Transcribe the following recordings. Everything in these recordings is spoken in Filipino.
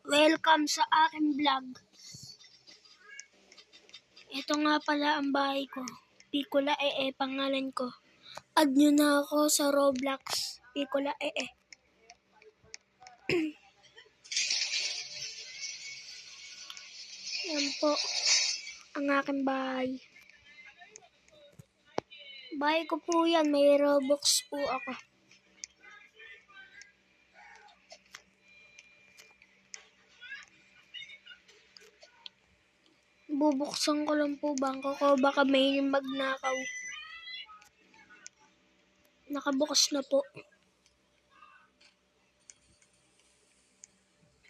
Welcome sa aking vlog. Ito nga pala ang bahay ko. Piccola pangalan ko. Add nyo na ako sa Roblox. Piccola Yan po ang aking bahay. Bahay ko po yan. May Roblox po ako. Bubuksan ko lang po bangko ko. Baka may magnakaw. Nakabukas na po.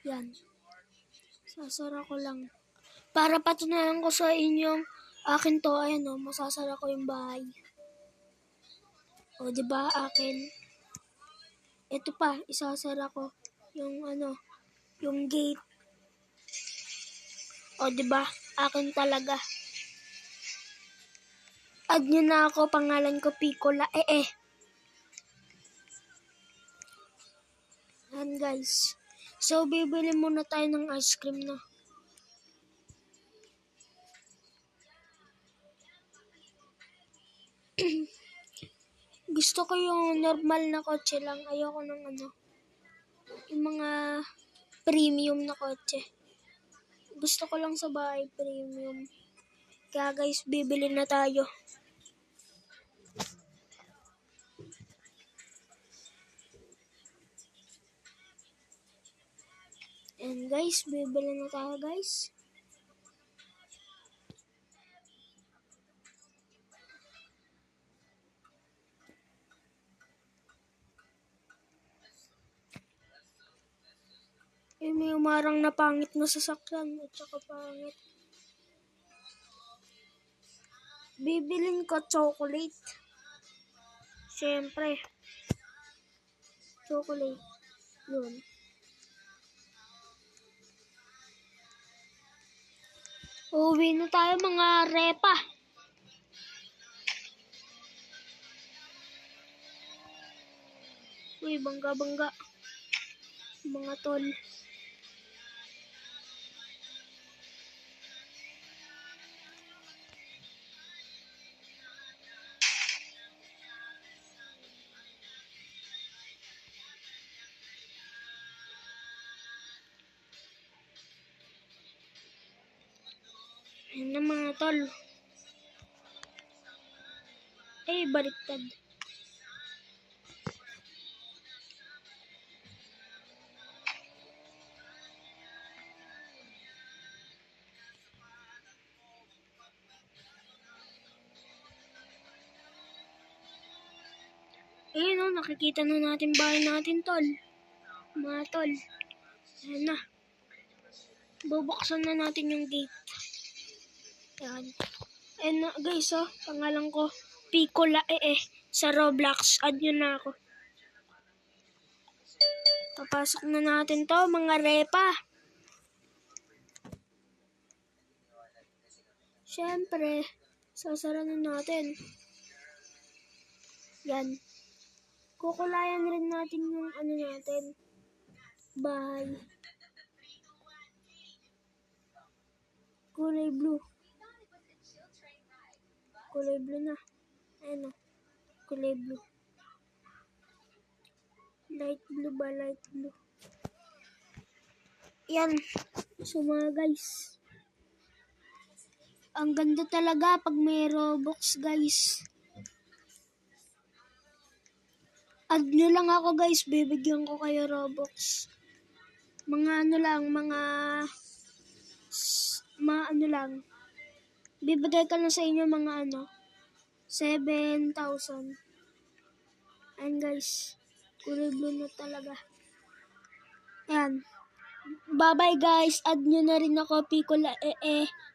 Yan. Sasara ko lang. Para patunayan ko sa inyong akin to. Ayan o. Masasara ko yung bahay. O diba akin. Ito pa. Isasara ko. Yung yung gate. O diba? Akin talaga. Add nyo na ako. Pangalan ko Piccola Yan guys. So bibili muna tayo ng ice cream na. Gusto ko yung normal na kotse lang. Ayoko ng yung mga premium na kotse. Gusto ko lang sa bahay premium. Kaya guys, bibili na tayo. And guys, bibili na tayo guys. May umarang na pangit na sasakyan at saka pangit. Bibilin ko chocolate. Siyempre. Chocolate. Yun. Uwi na tayo mga repa. Uy, bangga-bangga. Mga tol. Ayan na mga tol. Baliktad. Ayun nakikita na natin bahay natin tol. Mga tol. Ayan na. Bubuksan na natin yung gate. Ayan. And guys, pangalan ko Piccola sa Roblox. Add nyo na ako. Papasok na natin to, mga repa. Siyempre, sasara na natin. Yan. Kukulayan rin natin yung natin. Bahay. Kulay blue. Kulay blue na. Ayan kulay blue. Light blue ba? Light blue. Yan. So mga guys. Ang ganda talaga pag may Roblox guys. Add nyo lang ako guys. Bibigyan ko kayo Roblox. Mga lang. Bibigay ka na sa inyo mga 7,000. Ayan guys. Kulay blue na talaga. Ayan. Bye-bye guys. Add nyo na rin ako Piccola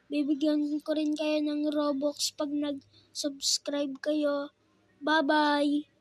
Bibigyan ko rin kayo ng Robux pag nag-subscribe kayo. Bye-bye.